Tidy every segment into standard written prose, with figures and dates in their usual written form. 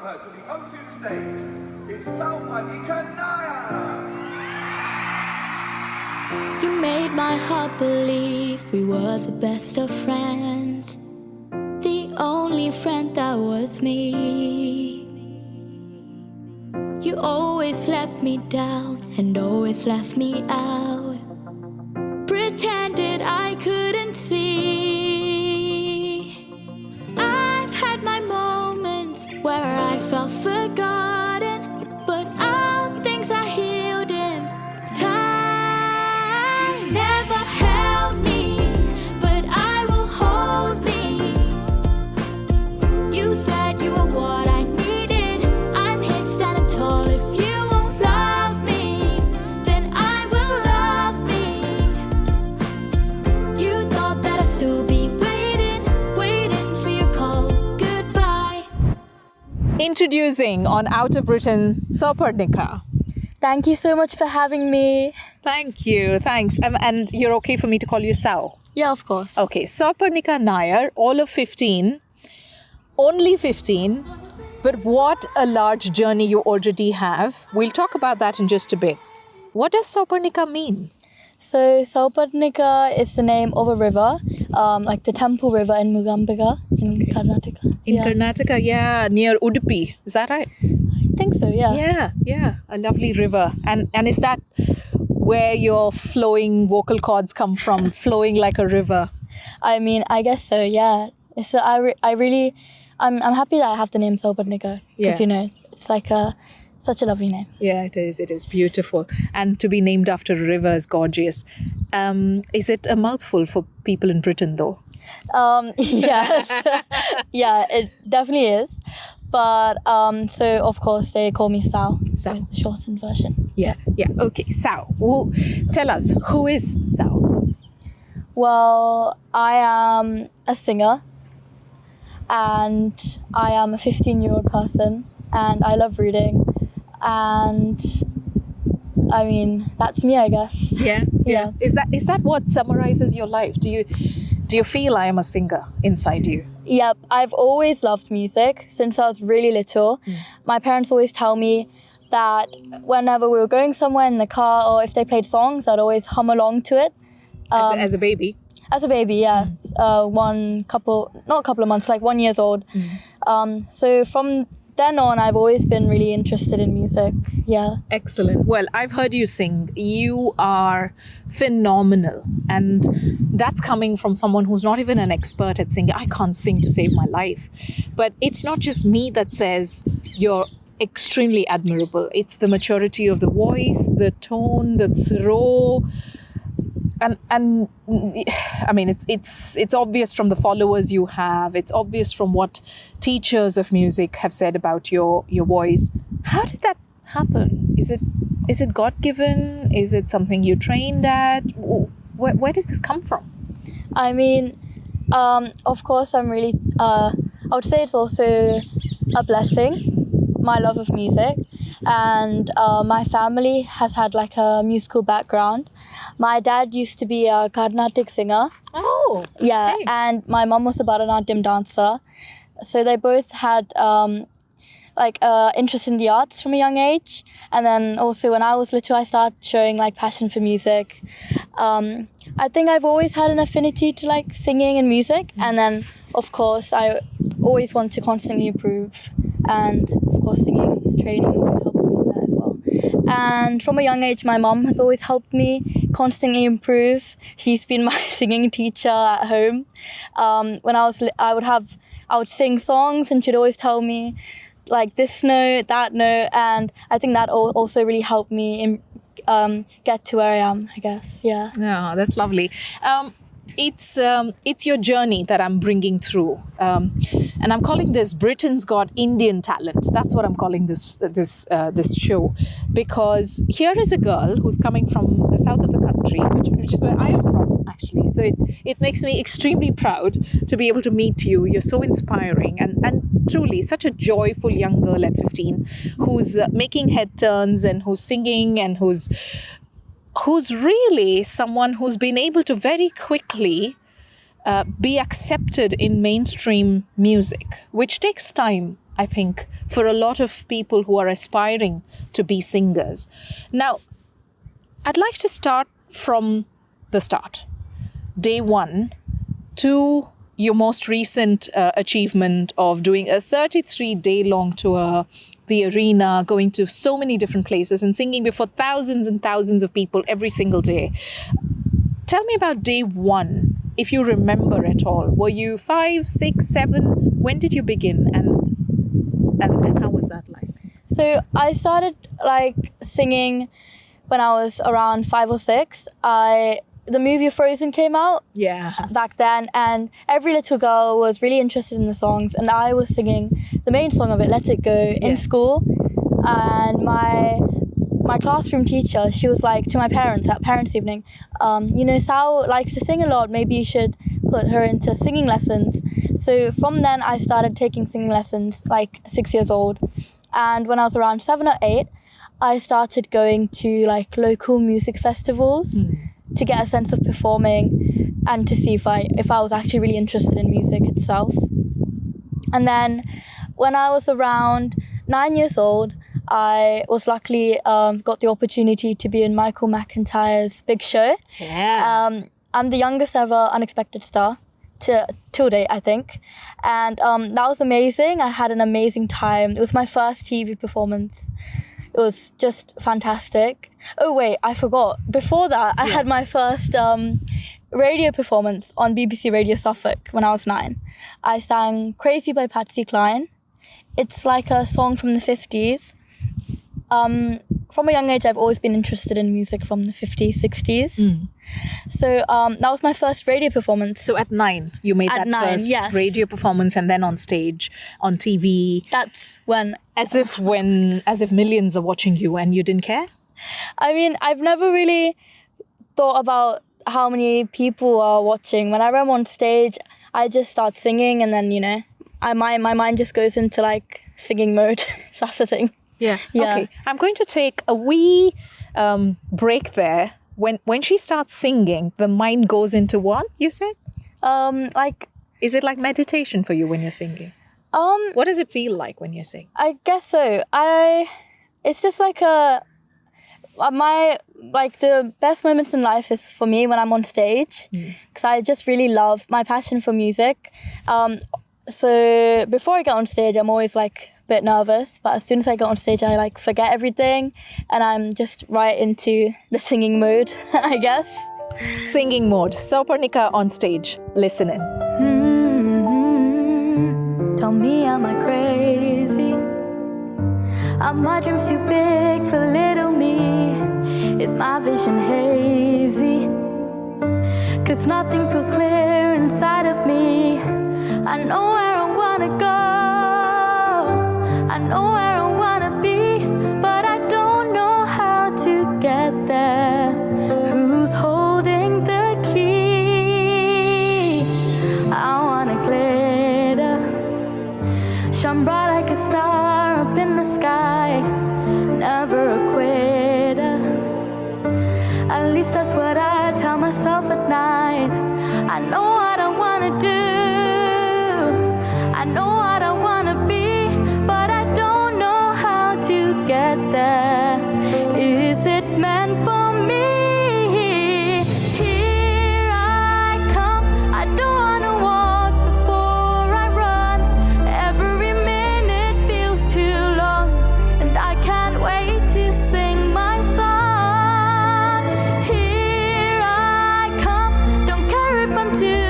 welcome her to the O2 stage. It's Souparnika Nair. You made my heart believe we were the best of friends, the only friend that was me. You always let me down and always left me out, pretended I couldn't see. I've had my moments where I felt forgotten, but all things are healed in time. Never held me, but I will hold me. You said you were what I needed. I'm here standing tall. If you won't love me, then I will love me. You thought that I'd still be waiting for your call. Goodbye. Introducing on Out of Britain, Souparnika. Thank you so much for having me. Thank you, thanks. And you're okay for me to call you Sau? Yeah, of course. Okay, Souparnika Nair, all of 15, only 15, but what a large journey you already have. We'll talk about that in just a bit. What does Souparnika mean? So Souparnika is the name of a river, like the temple river in Mugambika in Karnataka. In Karnataka, yeah, near Udupi. Is that right? I think so, yeah. Yeah, a lovely river. And is that where your flowing vocal cords come from, flowing like a river? I mean, I guess so, yeah. So I'm happy that I have the name Souparnika because, it's like such a lovely name. Yeah, it is. It is beautiful. And to be named after a river is gorgeous. Is it a mouthful for people in Britain, though? Yes. Yeah, it definitely is. But, so of course they call me Sau. Sau. So the shortened version. Yeah. Okay, Sau. Tell us, who is Sau? Well, I am a singer and I am a 15-year-old person and I love reading. And I mean, that's me, I guess. Yeah. Is that what summarizes your life? Do you feel I am a singer inside you? Yep, I've always loved music since I was really little. My parents always tell me that whenever we were going somewhere in the car or if they played songs, I'd always hum along to it. As a baby? As a baby, yeah. Not a couple of months, like 1 year old. So from then on, I've always been really interested in music. Yeah. Excellent. Well, I've heard you sing. You are phenomenal. And that's coming from someone who's not even an expert at singing. I can't sing to save my life. But it's not just me that says you're extremely admirable. It's the maturity of the voice, the tone, the throw. And I mean, it's obvious from the followers you have. It's obvious from what teachers of music have said about your voice. How did that happen? Is it God-given? Is it something you trained at? Where does this come from? I mean, of course, I'm really. I would say it's also a blessing, my love of music. And my family has had like a musical background. My dad used to be a Carnatic singer. Oh, yeah, okay. And my mum was a Bharatanatyam dancer. So they both had interest in the arts from a young age. And then also when I was little, I started showing like passion for music. I think I've always had an affinity to like singing and music. And then of course I always want to constantly improve. And of course singing training always helps me in that as well. And from a young age, my mum has always helped me constantly improve. She's been my singing teacher at home. When I would sing songs and she'd always tell me like this note, that note, and I think that also really helped me get to where I am, I guess. Yeah. Yeah, that's lovely. It's your journey that I'm bringing through, and I'm calling this Britain's Got Indian Talent. That's what I'm calling this show, because here is a girl who's coming from the south of the country, which is where I am from, actually. So it makes me extremely proud to be able to meet you. You're so inspiring and truly such a joyful young girl at 15 who's making head turns and who's singing and who's really someone who's been able to very quickly be accepted in mainstream music, which takes time. I think, for a lot of people who are aspiring to be singers. Now, I'd like to start from the start. Day one to your most recent achievement of doing a 33-day-long tour, the arena, going to so many different places and singing before thousands and thousands of people every single day. Tell me about day one, if you remember at all. Were you 5, 6, 7? When did you begin, and how was that like? So I started like singing when I was around 5 or 6. The movie Frozen came out back then, and every little girl was really interested in the songs, and I was singing the main song of it, Let It Go, in school. And my classroom teacher, she was like to my parents at parents' evening, Sao likes to sing a lot, maybe you should put her into singing lessons. So from then I started taking singing lessons, like 6 years old. And when I was around 7 or 8, I started going to like local music festivals to get a sense of performing and to see if I was actually really interested in music itself. And then when I was around 9 years old, I was luckily got the opportunity to be in Michael McIntyre's big show. Yeah. I'm the youngest ever unexpected star till date, I think. And that was amazing. I had an amazing time. It was my first TV performance. It was just fantastic. Oh wait, I forgot. Before that, I had my first radio performance on BBC Radio Suffolk when I was 9. I sang Crazy by Patsy Cline. It's like a song from the 50s. From a young age, I've always been interested in music from the 50s, 60s. So that was my first radio performance. So at 9, you made that first radio performance, and then on stage, on TV. That's when... As if millions are watching you and you didn't care? I mean, I've never really thought about how many people are watching. When I'm on stage, I just start singing, and then, my mind just goes into like singing mode. That's the thing. Yeah. Okay. I'm going to take a wee break there. When she starts singing, the mind goes into what, you said? Is it like meditation for you when you're singing? What does it feel like when you sing? I guess so. It's just like the best moments in life is for me when I'm on stage, because I just really love my passion for music. So before I get on stage, I'm always like a bit nervous, but as soon as I get on stage, I like forget everything, and I'm just right into the singing mode, I guess. Singing mode. Souparnika on stage. Listen in. Tell me, am I crazy? Are my dreams too big for little me? Is my vision hazy? 'Cause nothing feels clear inside of me. I know where I wanna go, I know where I wanna be, but I don't know how to get there. Who's holding the key? I wanna glitter, shine bright like a star up in the sky, never a quitter. At least that's what I tell myself at night. I know what I wanna do, I know what I wanna be, but I don't know how to get there. Is it meant for me? Here I come, I don't wanna walk before I run. Every minute feels too long, and I can't wait to sing my song. Here I come, don't care if I'm too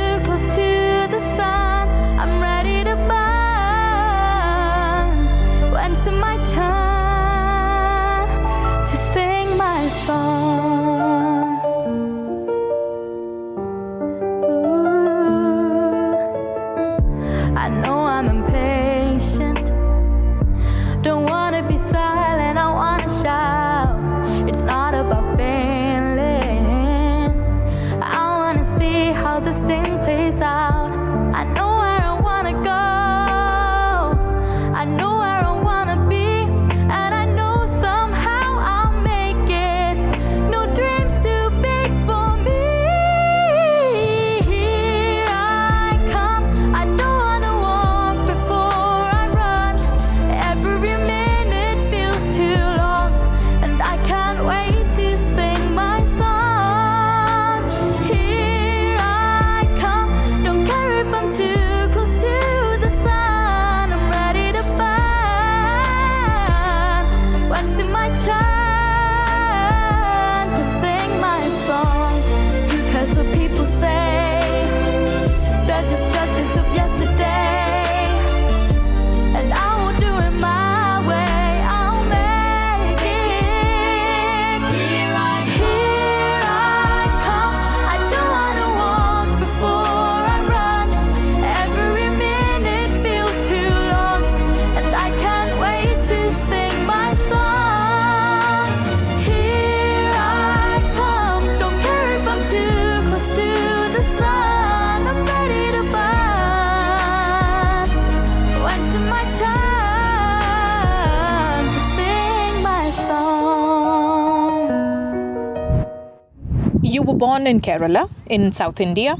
born in Kerala, in South India,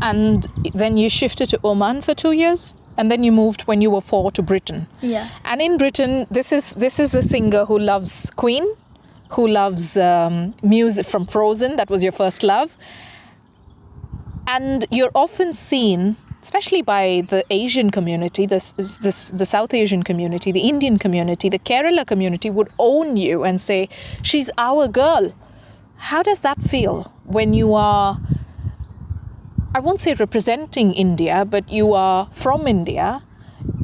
and then you shifted to Oman for 2 years, and then you moved when you were 4 to Britain. Yeah. And in Britain, this is a singer who loves Queen, who loves music from Frozen. That was your first love. And you're often seen, especially by the Asian community, the South Asian community, the Indian community, the Kerala community would own you and say, she's our girl. How does that feel when you are, I won't say representing India, but you are from India,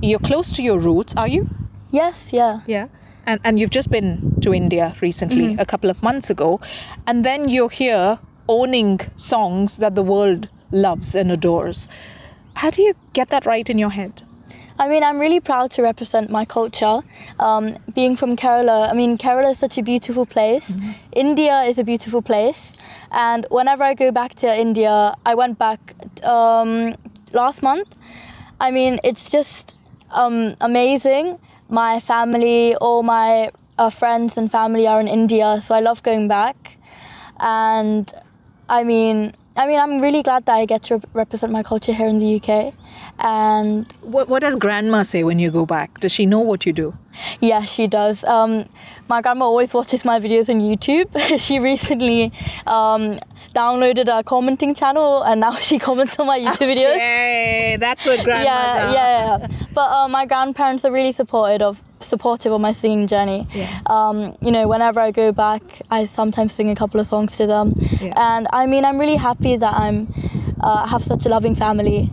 you're close to your roots, are you? Yes, yeah. Yeah. And you've just been to India recently, a couple of months ago, and then you're here owning songs that the world loves and adores. How do you get that right in your head? I mean, I'm really proud to represent my culture. Being from Kerala, I mean, Kerala is such a beautiful place. India is a beautiful place. And whenever I go back to India, I went back last month. I mean, it's just amazing. My family, all my friends and family are in India, so I love going back. And I mean, I'm really glad that I get to represent my culture here in the UK. And what does grandma say when you go back? Does she know what you do? yeah, she does. My grandma always watches my videos on YouTube. She recently downloaded a commenting channel, and now she comments on my YouTube videos. Okay, that's what grandmas are. Yeah. But my grandparents are really supportive of my singing journey. Yeah. You know, whenever I go back, I sometimes sing a couple of songs to them. Yeah. And I mean, I'm really happy that I have such a loving family.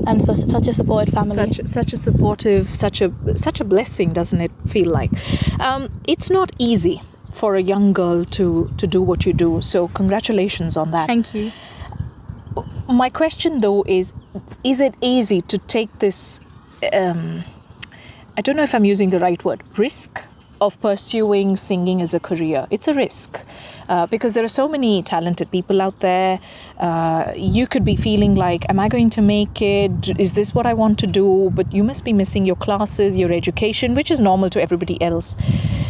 And such a supportive family. Such a supportive, such a blessing, doesn't it feel like? It's not easy for a young girl to do what you do. So congratulations on that. Thank you. My question though is it easy to take this, I don't know if I'm using the right word, risk of pursuing singing as a career? It's a risk because there are so many talented people out there. You could be feeling like, am I going to make it? Is this what I want to do? But you must be missing your classes, your education, which is normal to everybody else.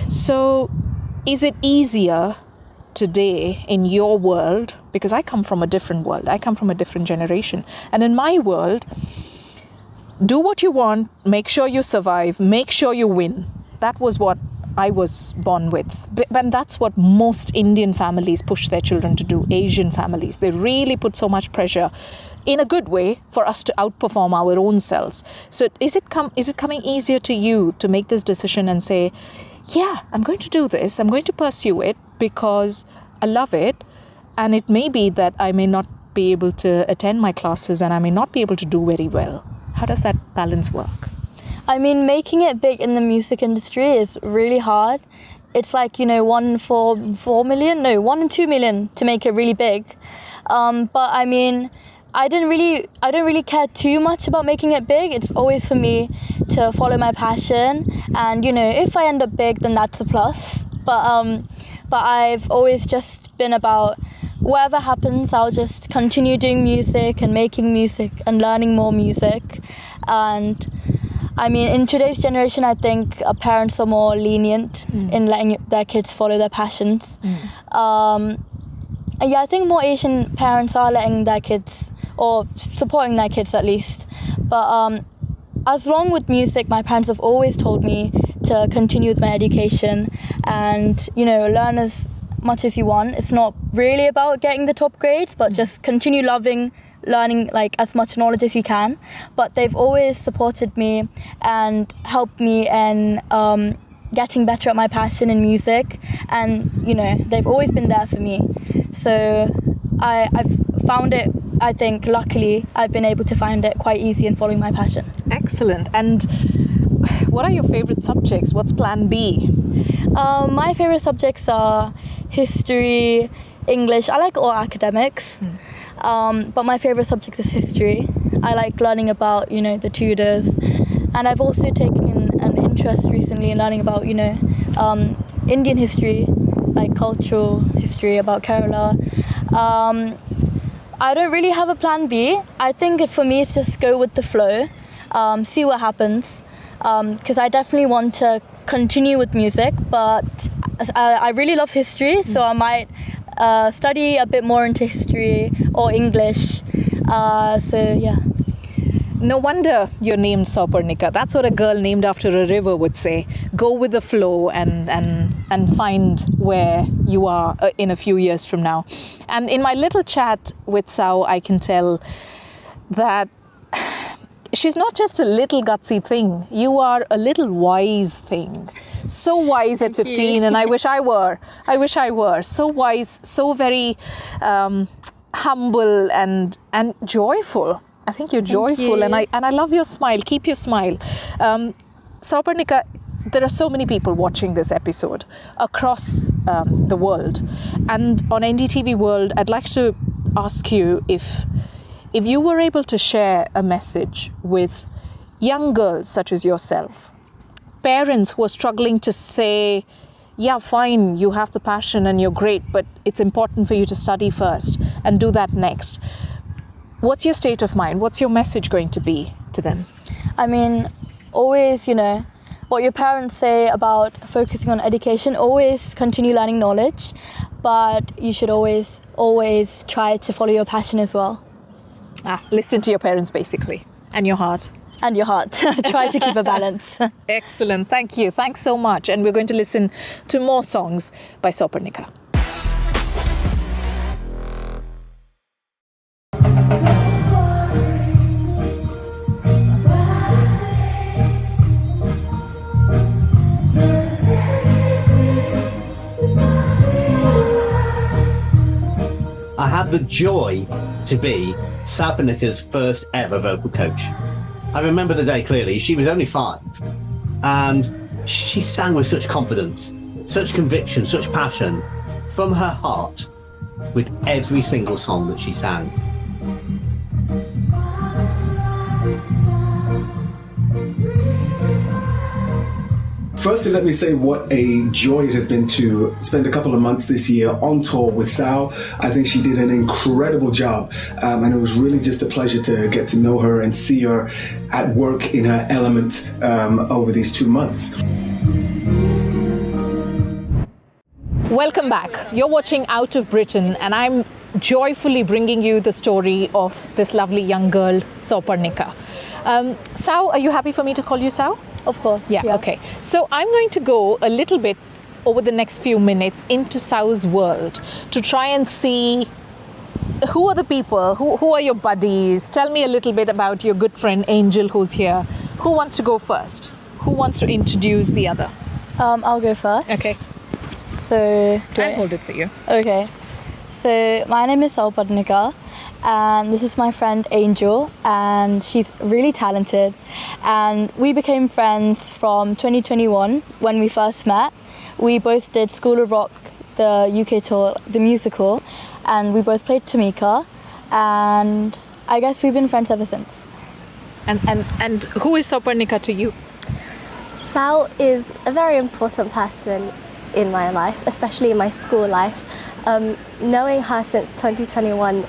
So is it easier today in your world? Because I come from a different world. I come from a different generation. And in my world, do what you want, make sure you survive, make sure you win. That was what I was born with. And that's what most Indian families push their children to do, Asian families. They really put so much pressure in a good way for us to outperform our own selves. So is it coming easier to you to make this decision and say, yeah, I'm going to do this, I'm going to pursue it because I love it, and it may be that I may not be able to attend my classes and I may not be able to do very well. How does that balance work? I mean, making it big in the music industry is really hard. It's like, 1 in 2 million to make it really big. But I mean, I don't really care too much about making it big. It's always for me to follow my passion, and if I end up big, then that's a plus. But I've always just been about whatever happens, I'll just continue doing music and making music and learning more music. And I mean, in today's generation, I think parents are more lenient in letting their kids follow their passions. Yeah, I think more Asian parents are letting their kids, or supporting their kids at least. But as long with music, my parents have always told me to continue with my education and, learn as much as you want. It's not really about getting the top grades, but just continue learning like as much knowledge as you can. But they've always supported me and helped me in getting better at my passion in music, and they've always been there for me. So I've found it, I think luckily I've been able to find it quite easy in following my passion. Excellent. And what are your favorite subjects? What's plan B? My favorite subjects are history, English. I like all academics. But my favorite subject is history. I like learning about, the Tudors. And I've also taken an interest recently in learning about, Indian history, like cultural history about Kerala. I don't really have a plan B. I think for me, it's just go with the flow, see what happens. Because I definitely want to continue with music, but I really love history, so I might study a bit more into history or English. So yeah. No wonder you're named Souparnika. That's what a girl named after a river would say. Go with the flow and find where you are in a few years from now. And in my little chat with Sau, I can tell that she's not just a little gutsy thing. You are a little wise thing. So wise at 15, and I wish I were. So wise, so very humble and joyful. I think you're joyful, and I love your smile. Keep your smile. Souparnika, there are so many people watching this episode across the world, and on NDTV World, I'd like to ask you if you were able to share a message with young girls such as yourself, parents who are struggling to say, yeah, fine, you have the passion and you're great, but it's important for you to study first and do that next. What's your state of mind? What's your message going to be to them? I mean, always, what your parents say about focusing on education, always continue learning knowledge, but you should always try to follow your passion as well. Listen to your parents, basically, and your heart. And your heart. Try to keep a balance. Excellent. Thank you. Thanks so much. And we're going to listen to more songs by Souparnika. I had the joy to be Souparnika's first ever vocal coach. I remember the day clearly. She was only 5, and she sang with such confidence, such conviction, such passion from her heart with every single song that she sang. Firstly, let me say what a joy it has been to spend a couple of months this year on tour with Sau. I think she did an incredible job, and it was really just a pleasure to get to know her and see her at work in her element over these 2 months. Welcome back. You're watching Out of Britain, and I'm joyfully bringing you the story of this lovely young girl, Souparnika. Sau, are you happy for me to call you Sau? Of course. Yeah, okay. So I'm going to go a little bit over the next few minutes into Sau's world to try and see who are the people, who are your buddies. Tell me a little bit about your good friend Angel who's here. Who wants to go first? Who wants to introduce the other? I'll go first. Okay. So I'll hold it for you. Okay. So my name is Souparnika, and this is my friend Angel, and she's really talented, and we became friends from 2021 when we first met. We both did School of Rock, the UK tour, the musical, and we both played Tamika, and I guess we've been friends ever since. And who is Souparnika to you? Sau is a very important person in my life, especially in my school life. Knowing her since 2021,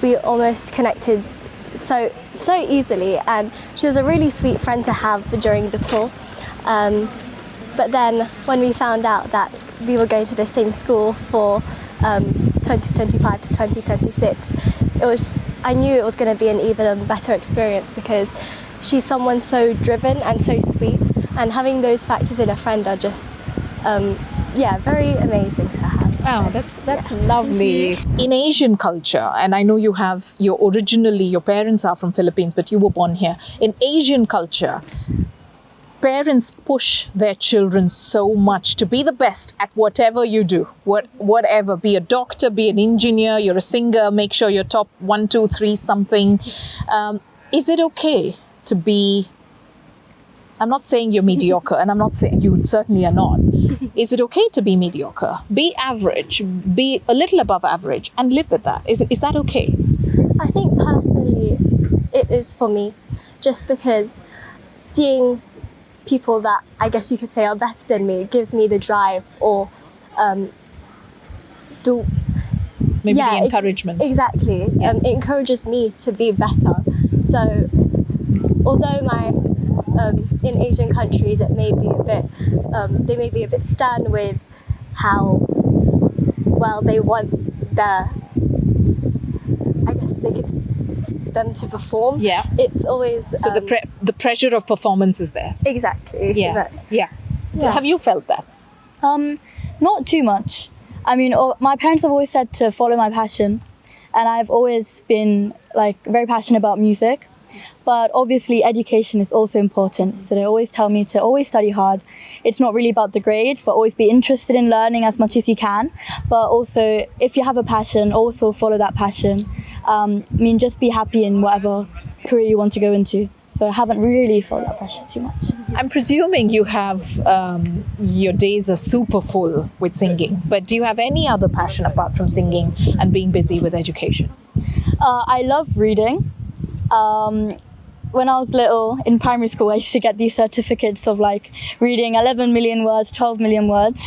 we almost connected so easily, and she was a really sweet friend to have during the tour. But then when we found out that we were going to the same school for 2025 to 2026, I knew it was going to be an even better experience, because she's someone so driven and so sweet, and having those factors in a friend are just very amazing to have. Oh, that's lovely. In Asian culture, and I know your parents are from Philippines, but you were born here. In Asian culture, parents push their children so much to be the best at whatever you do. Whatever, be a doctor, be an engineer, you're a singer, make sure you're top 1, 2, 3 something. Is it okay to be, I'm not saying you're mediocre, and I'm not saying you certainly are not. Is it okay to be mediocre? Be average, be a little above average, and live with that. Is that okay? I think personally it is for me, just because seeing people that I guess you could say are better than me gives me the drive, or the encouragement. Exactly. It encourages me to be better. So although in Asian countries it may be a bit they may be a bit stern with how well they want their, I guess they could them to perform. Yeah. It's always So the pressure of performance is there. exactly. Yeah. But, Yeah. So Yeah. have you felt that? Not too much. I mean, my parents have always said to follow my passion, and I've always been like very passionate about music. But obviously, education is also important. So they always tell me to always study hard. It's not really about the grades, but always be interested in learning as much as you can. But also, if you have a passion, also follow that passion. I mean, just be happy in whatever career you want to go into. So I haven't really felt that pressure too much. I'm presuming you have your days are super full with singing, but do you have any other passion apart from singing and being busy with education? I love reading. When I was little in primary school, I used to get these certificates of like reading 11 million words, 12 million words.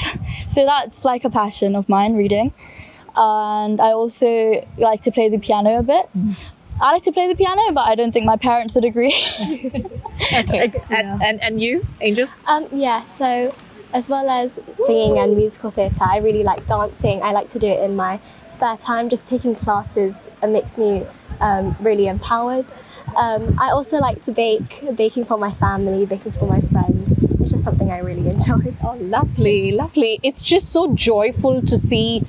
So that's like a passion of mine, reading. And I also like to play the piano a bit. I like to play the piano, but I don't think my parents would agree. Okay. And you, Angel? yeah, so as well as singing and musical theatre, I really like dancing. I like to do it in my spare time. Just taking classes makes me really empowered. I also like to bake, baking for my family, baking for my friends. It's just something I really enjoy. Oh, lovely, lovely. It's just so joyful to see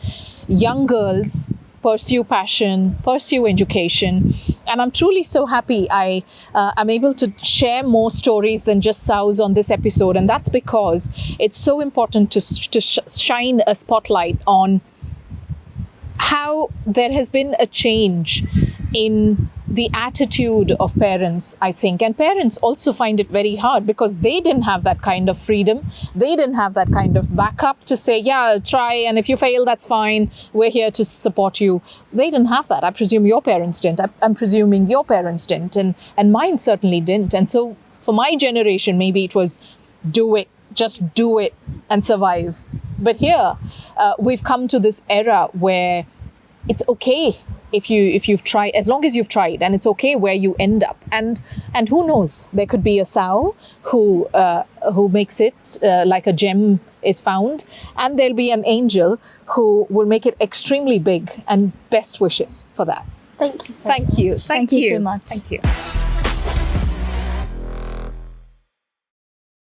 young girls pursue passion, pursue education. And I'm truly so happy I am able to share more stories than just Sou's on this episode. And that's because it's so important to shine a spotlight on how there has been a change in the attitude of parents, I think. And parents also find it very hard because they didn't have that kind of freedom. They didn't have that kind of backup to say, yeah, try, and if you fail, that's fine. We're here to support you. They didn't have that. I presume your parents didn't. I'm presuming your parents didn't. And mine certainly didn't. And so for my generation, maybe it was do it, just do it and survive. But here, we've come to this era where it's okay if you've tried, as long as you've tried, and it's okay where you end up. And who knows, there could be a Sao who makes it like a gem is found, and there'll be an Angel who will make it extremely big. And best wishes for that. Thank you so much. Thank you. Thank you so much. Thank you.